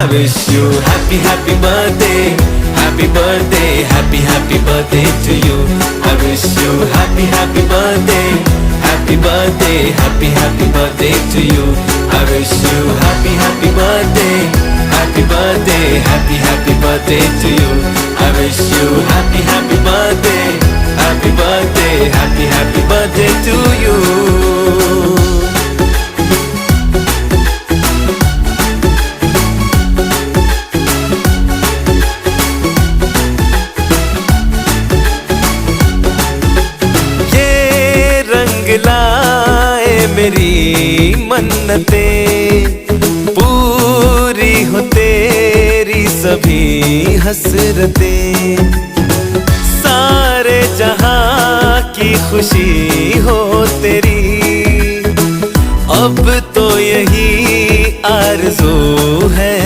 I wish you happy happy birthday, happy birthday, happy birthday to you. I wish you happy happy birthday, happy birthday, happy birthday to you. I wish you happy happy birthday, happy birthday, happy birthday to you. I wish you happy happy birthday, happy birthday, happy birthday to you. लाए मेरी मन्नतें, पूरी हो तेरी सभी हसरतें, सारे जहां की खुशी हो तेरी, अब तो यही आरज़ू है